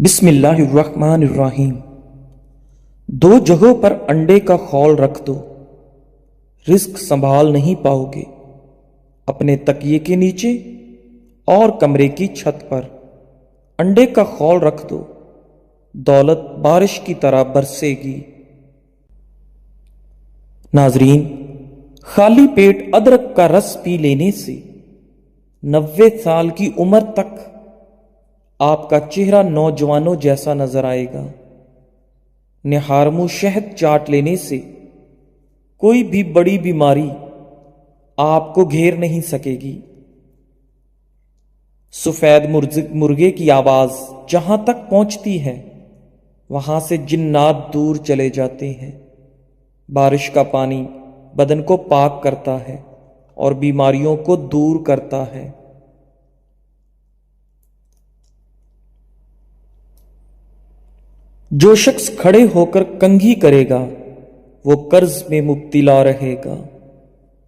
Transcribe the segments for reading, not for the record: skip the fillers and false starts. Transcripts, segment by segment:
بسم اللہ الرحمن الرحیم۔ دو جگہوں پر انڈے کا خول رکھ دو، رزق سنبھال نہیں پاؤ گے، اپنے تکیے کے نیچے اور کمرے کی چھت پر انڈے کا خول رکھ دو، دولت بارش کی طرح برسے گی۔ ناظرین، خالی پیٹ ادرک کا رس پی لینے سے 90 سال کی عمر تک آپ کا چہرہ نوجوانوں جیسا نظر آئے گا۔ نہارمو شہد چاٹ لینے سے کوئی بھی بڑی بیماری آپ کو گھیر نہیں سکے گی۔ سفید مرغے کی آواز جہاں تک پہنچتی ہے وہاں سے جنات دور چلے جاتے ہیں۔ بارش کا پانی بدن کو پاک کرتا ہے اور بیماریوں کو دور کرتا ہے۔ جو شخص کھڑے ہو کر کنگھی کرے گا وہ قرض میں مبتلا رہے گا۔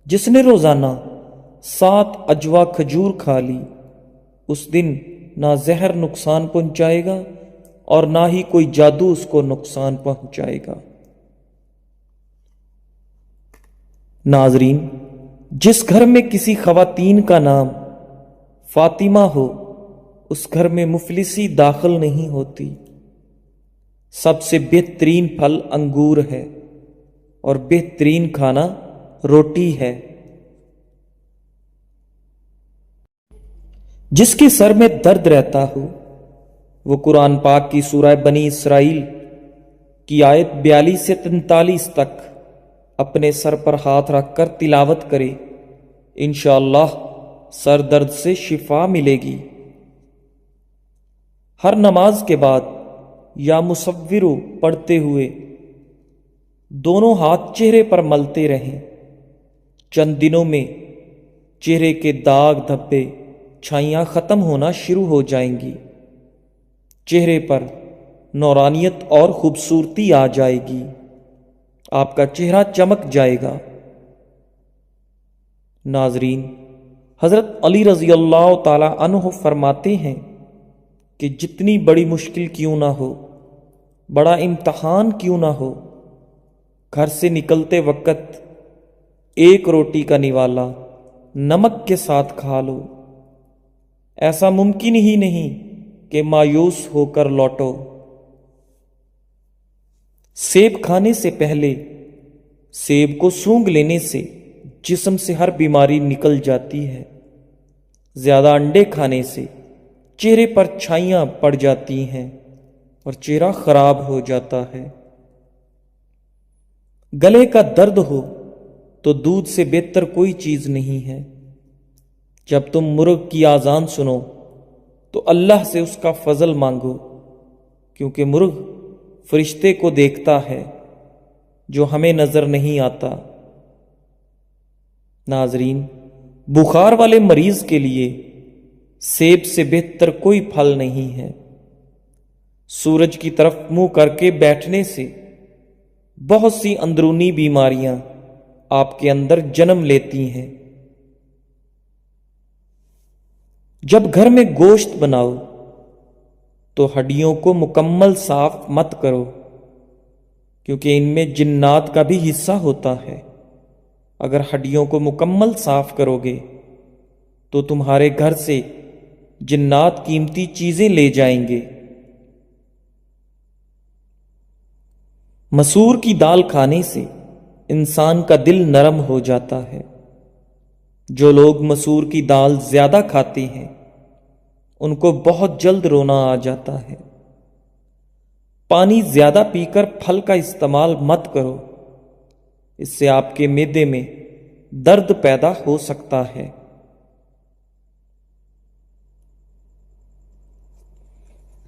جس نے روزانہ 7 اجوا کھجور کھا لی اس دن نہ زہر نقصان پہنچائے گا اور نہ ہی کوئی جادو اس کو نقصان پہنچائے گا۔ ناظرین، جس گھر میں کسی خواتین کا نام فاطمہ ہو اس گھر میں مفلسی داخل نہیں ہوتی۔ سب سے بہترین پھل انگور ہے اور بہترین کھانا روٹی ہے۔ جس کے سر میں درد رہتا ہو وہ قرآن پاک کی سورہ بنی اسرائیل کی آیت 42 سے 43 تک اپنے سر پر ہاتھ رکھ کر تلاوت کرے، انشاءاللہ سر درد سے شفا ملے گی۔ ہر نماز کے بعد یا مصورو پڑھتے ہوئے دونوں ہاتھ چہرے پر ملتے رہیں۔ چند دنوں میں چہرے کے داغ دھبے چھائیاں ختم ہونا شروع ہو جائیں گی، چہرے پر نورانیت اور خوبصورتی آ جائے گی، آپ کا چہرہ چمک جائے گا۔ ناظرین، حضرت علی رضی اللہ تعالی عنہ فرماتے ہیں کہ جتنی بڑی مشکل کیوں نہ ہو، بڑا امتحان کیوں نہ ہو، گھر سے نکلتے وقت ایک روٹی کا نوالا نمک کے ساتھ کھا لو۔ ایسا ممکن ہی نہیں کہ مایوس ہو کر لوٹو۔ سیب کھانے سے پہلے سیب کو سونگھ لینے سے جسم سے ہر بیماری نکل جاتی ہے۔ زیادہ انڈے کھانے سے چہرے پر چھائیاں پڑ جاتی ہیں اور چہرہ خراب ہو جاتا ہے۔ گلے کا درد ہو تو دودھ سے بہتر کوئی چیز نہیں ہے۔ جب تم مرغ کی آذان سنو تو اللہ سے اس کا فضل مانگو، کیونکہ مرغ فرشتے کو دیکھتا ہے جو ہمیں نظر نہیں آتا۔ ناظرین، بخار والے مریض کے لیے سیب سے بہتر کوئی پھل نہیں ہے۔ سورج کی طرف منہ کر کے بیٹھنے سے بہت سی اندرونی بیماریاں آپ کے اندر جنم لیتی ہیں۔ جب گھر میں گوشت بناؤ تو ہڈیوں کو مکمل صاف مت کرو، کیونکہ ان میں جنات کا بھی حصہ ہوتا ہے۔ اگر ہڈیوں کو مکمل صاف کرو گے تو تمہارے گھر سے جنات قیمتی چیزیں لے جائیں گے۔ مسور کی دال کھانے سے انسان کا دل نرم ہو جاتا ہے۔ جو لوگ مسور کی دال زیادہ کھاتے ہیں ان کو بہت جلد رونا آ جاتا ہے۔ پانی زیادہ پی کر پھل کا استعمال مت کرو، اس سے آپ کے معدے میں درد پیدا ہو سکتا ہے۔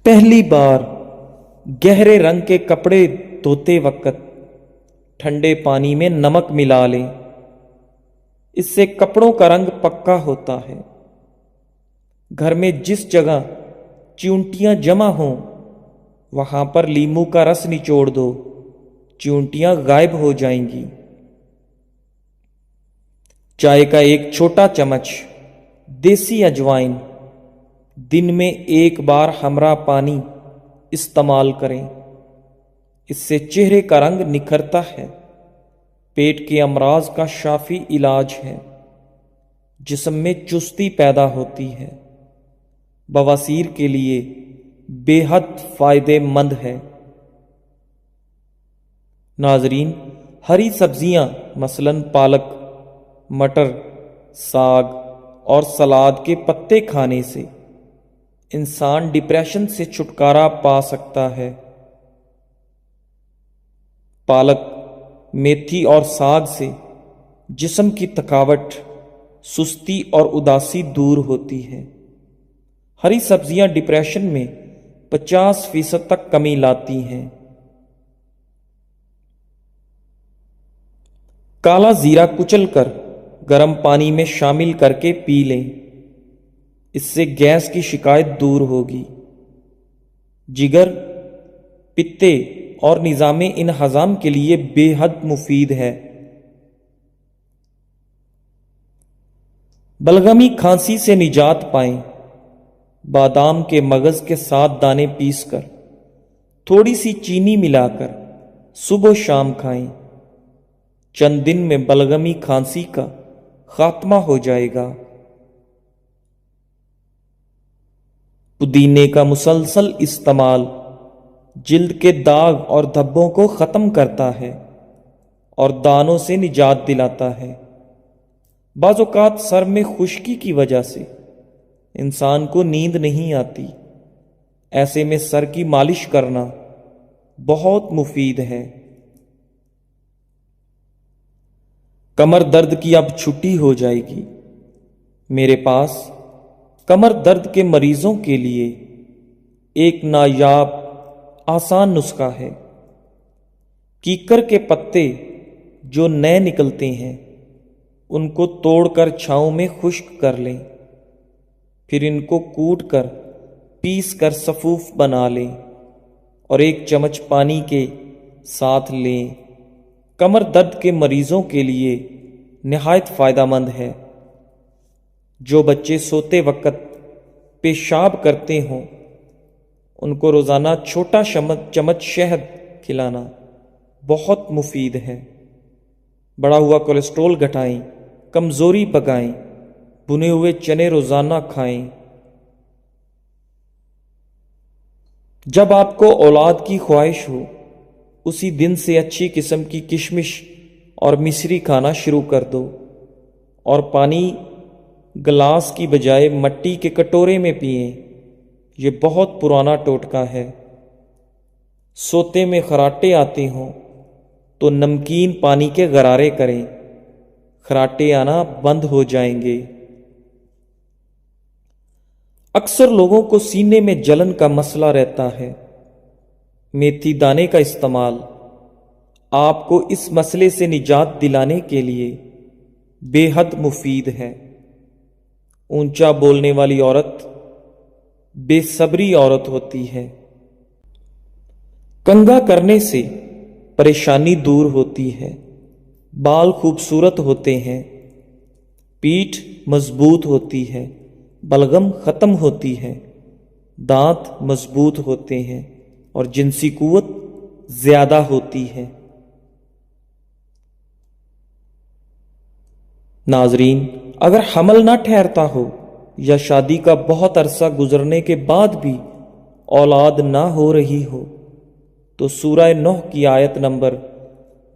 پہلی بار گہرے رنگ کے کپڑے دھوتے وقت ٹھنڈے پانی میں نمک ملا لیں، اس سے کپڑوں کا رنگ پکا ہوتا ہے۔ گھر میں جس جگہ چیونٹیاں جمع ہوں وہاں پر لیمو کا رس نچوڑ دو، چیونٹیاں غائب ہو جائیں گی۔ چائے کا ایک چھوٹا چمچ دیسی اجوائن دن میں ایک بار ہمراہ پانی استعمال کریں، اس سے چہرے کا رنگ نکھرتا ہے، پیٹ کے امراض کا شافی علاج ہے، جسم میں چستی پیدا ہوتی ہے، بواسیر کے لیے بے حد فائدہ مند ہے۔ ناظرین، ہری سبزیاں مثلاً پالک، مٹر، ساگ اور سلاد کے پتے کھانے سے انسان ڈپریشن سے چھٹکارا پا سکتا ہے۔ پالک، میتھی اور ساگ سے جسم کی تھکاوٹ، سستی اور اداسی دور ہوتی ہے۔ ہری سبزیاں ڈپریشن میں 50% تک کمی لاتی ہیں۔ کالا زیرہ کچل کر گرم پانی میں شامل کر کے پی لیں، اس سے گیس کی شکایت دور ہوگی۔ جگر، پتے اور نظام انہضام کے لیے بے حد مفید ہے۔ بلغمی کھانسی سے نجات پائیں، بادام کے مغز کے ساتھ دانے پیس کر تھوڑی سی چینی ملا کر صبح و شام کھائیں، چند دن میں بلغمی کھانسی کا خاتمہ ہو جائے گا۔ پودینے کا مسلسل استعمال جلد کے داغ اور دھبوں کو ختم کرتا ہے اور دانوں سے نجات دلاتا ہے۔ بعض اوقات سر میں خشکی کی وجہ سے انسان کو نیند نہیں آتی، ایسے میں سر کی مالش کرنا بہت مفید ہے۔ کمر درد کی اب چھٹی ہو جائے گی۔ میرے پاس کمر درد کے مریضوں کے لیے ایک نایاب آسان نسخہ ہے۔ کیکر کے پتے جو نئے نکلتے ہیں ان کو توڑ کر چھاؤں میں خشک کر لیں، پھر ان کو کوٹ کر پیس کر سفوف بنا لیں اور 1 چمچ پانی کے ساتھ لیں۔ کمر درد کے مریضوں کے لیے نہایت فائدہ مند ہے۔ جو بچے سوتے وقت پیشاب کرتے ہوں ان کو روزانہ چھوٹا چمچ شہد کھلانا بہت مفید ہے۔ بڑھا ہوا کولیسٹرول گھٹائیں، کمزوری بگائیں، بھنے ہوئے چنے روزانہ کھائیں۔ جب آپ کو اولاد کی خواہش ہو اسی دن سے اچھی قسم کی کشمش اور مصری کھانا شروع کر دو، اور پانی گلاس کی بجائے مٹی کے کٹورے میں پئیں۔ یہ بہت پرانا ٹوٹکا ہے۔ سوتے میں خراٹے آتے ہوں تو نمکین پانی کے غرارے کریں، خراٹے آنا بند ہو جائیں گے۔ اکثر لوگوں کو سینے میں جلن کا مسئلہ رہتا ہے۔ میتھی دانے کا استعمال آپ کو اس مسئلے سے نجات دلانے کے لیے بے حد مفید ہے۔ اونچا بولنے والی عورت بے صبری عورت ہوتی ہے۔ کنگھا کرنے سے پریشانی دور ہوتی ہے، بال خوبصورت ہوتے ہیں، پیٹھ مضبوط ہوتی ہے، بلغم ختم ہوتی ہے، دانت مضبوط ہوتے ہیں اور جنسی قوت زیادہ ہوتی ہے۔ ناظرین، اگر حمل نہ ٹھہرتا ہو یا شادی کا بہت عرصہ گزرنے کے بعد بھی اولاد نہ ہو رہی ہو تو سورہ نوح کی آیت نمبر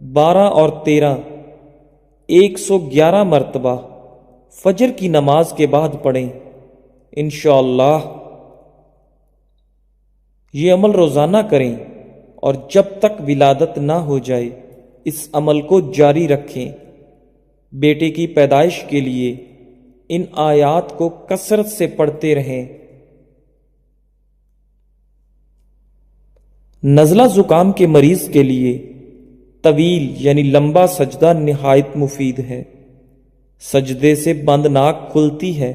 12 اور 13 111 مرتبہ فجر کی نماز کے بعد پڑھیں۔ انشاءاللہ یہ عمل روزانہ کریں اور جب تک ولادت نہ ہو جائے اس عمل کو جاری رکھیں۔ بیٹے کی پیدائش کے لیے ان آیات کو کثرت سے پڑھتے رہیں۔ نزلہ زکام کے مریض کے لیے طویل یعنی لمبا سجدہ نہایت مفید ہے۔ سجدے سے بند ناک کھلتی ہے۔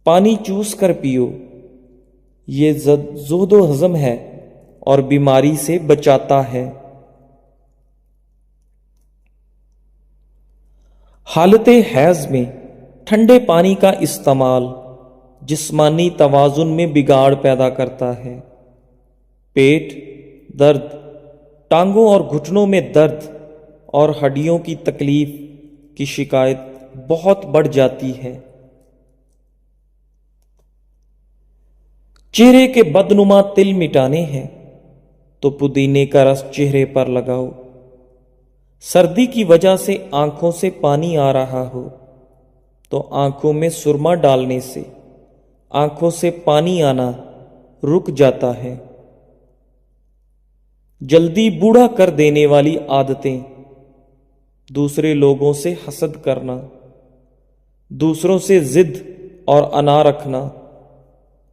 پانی چوس کر پیو، یہ زہد و ہضم ہے اور بیماری سے بچاتا ہے۔ حالت حیض میں ٹھنڈے پانی کا استعمال جسمانی توازن میں بگاڑ پیدا کرتا ہے۔ پیٹ درد، ٹانگوں اور گھٹنوں میں درد اور ہڈیوں کی تکلیف کی شکایت بہت بڑھ جاتی ہے۔ چہرے کے بدنما تل مٹانے ہیں تو پودینے کا رس چہرے پر لگاؤ۔ سردی کی وجہ سے آنکھوں سے پانی آ رہا ہو تو آنکھوں میں سرما ڈالنے سے آنکھوں سے پانی آنا رک جاتا ہے۔ جلدی بوڑھا کر دینے والی عادتیں: دوسرے لوگوں سے حسد کرنا، دوسروں سے ضد اور انا رکھنا،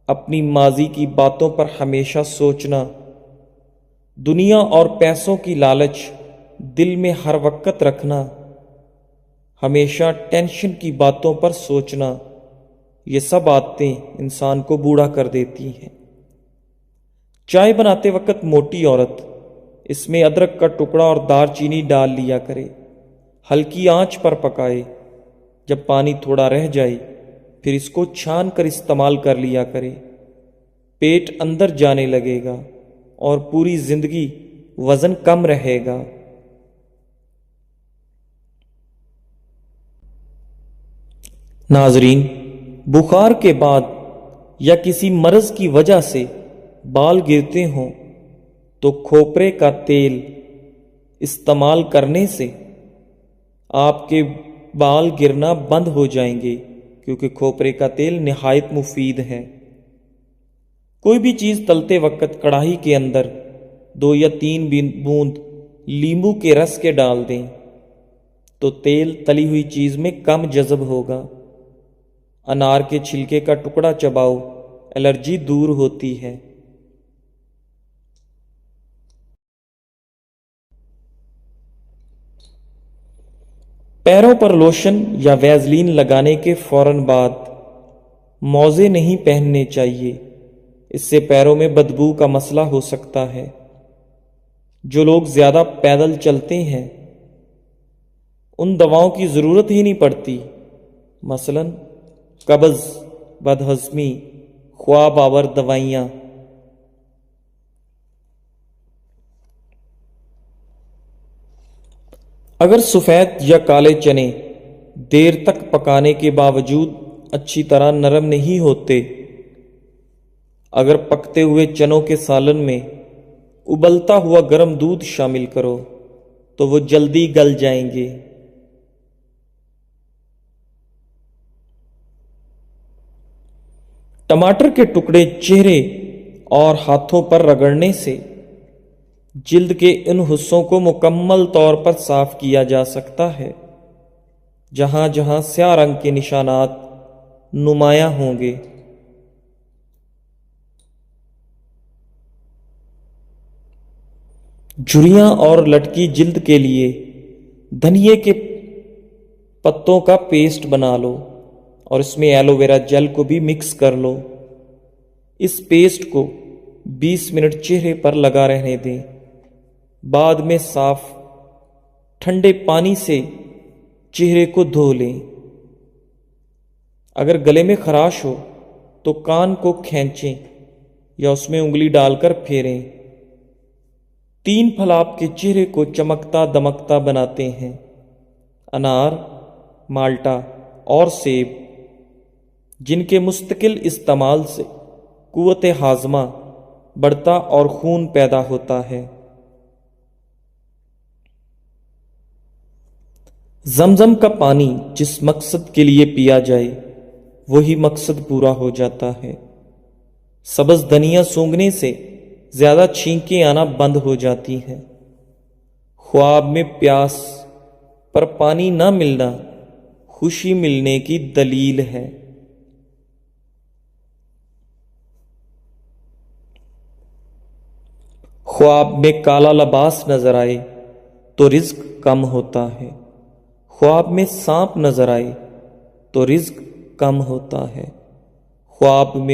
اپنی ماضی کی باتوں پر ہمیشہ سوچنا، دنیا اور پیسوں کی لالچ دل میں ہر وقت رکھنا، ہمیشہ ٹینشن کی باتوں پر سوچنا، یہ سب عادتیں انسان کو بوڑھا کر دیتی ہیں۔ چائے بناتے وقت موٹی عورت اس میں ادرک کا ٹکڑا اور دار چینی ڈال لیا کرے، ہلکی آنچ پر پکائے، جب پانی تھوڑا رہ جائے پھر اس کو چھان کر استعمال کر لیا کرے، پیٹ اندر جانے لگے گا اور پوری زندگی وزن کم رہے گا۔ ناظرین، بخار کے بعد یا کسی مرض کی وجہ سے بال گرتے ہوں تو کھوپرے کا تیل استعمال کرنے سے آپ کے بال گرنا بند ہو جائیں گے، کیونکہ کھوپرے کا تیل نہایت مفید ہے۔ کوئی بھی چیز تلتے وقت کڑاہی کے اندر 2 یا 3 بوند لیموں کے رس کے ڈال دیں تو تیل تلی ہوئی چیز میں کم جذب ہوگا۔ انار کے چھلکے کا ٹکڑا چباؤ، الرجی دور ہوتی ہے۔ پیروں پر لوشن یا ویزلین لگانے کے فوراً بعد موزے نہیں پہننے چاہیے، اس سے پیروں میں بدبو کا مسئلہ ہو سکتا ہے۔ جو لوگ زیادہ پیدل چلتے ہیں ان دواؤں کی ضرورت ہی نہیں پڑتی، مثلاً قبض، بدہضمی، خواب آور دوائیاں۔ اگر سفید یا کالے چنے دیر تک پکانے کے باوجود اچھی طرح نرم نہیں ہوتے، اگر پکتے ہوئے چنوں کے سالن میں ابلتا ہوا گرم دودھ شامل کرو تو وہ جلدی گل جائیں گے۔ ٹماٹر کے ٹکڑے چہرے اور ہاتھوں پر رگڑنے سے جلد کے ان حصوں کو مکمل طور پر صاف کیا جا سکتا ہے جہاں جہاں سیاہ رنگ کے نشانات نمایاں ہوں گے۔ جھریاں اور لٹکی جلد کے لیے دھنیے کے پتوں کا پیسٹ بنا لو اور اس میں ایلو ویرا جیل کو بھی مکس کر لو۔ اس پیسٹ کو 20 منٹ چہرے پر لگا رہنے دیں، بعد میں صاف ٹھنڈے پانی سے چہرے کو دھو لیں۔ اگر گلے میں خراش ہو تو کان کو کھینچیں یا اس میں انگلی ڈال کر پھیریں۔ 3 پھل آپ کے چہرے کو چمکتا دمکتا بناتے ہیں: انار، مالٹا اور سیب، جن کے مستقل استعمال سے قوت ہاضمہ بڑھتا اور خون پیدا ہوتا ہے۔ زمزم کا پانی جس مقصد کے لیے پیا جائے وہی مقصد پورا ہو جاتا ہے۔ سبز دھنیا سونگھنے سے زیادہ چھینکیں آنا بند ہو جاتی ہیں۔ خواب میں پیاس پر پانی نہ ملنا خوشی ملنے کی دلیل ہے۔ خواب میں کالا لباس نظر آئے تو رزق کم ہوتا ہے، خواب میں سانپ نظر آئے تو رزق کم ہوتا ہے، خواب میں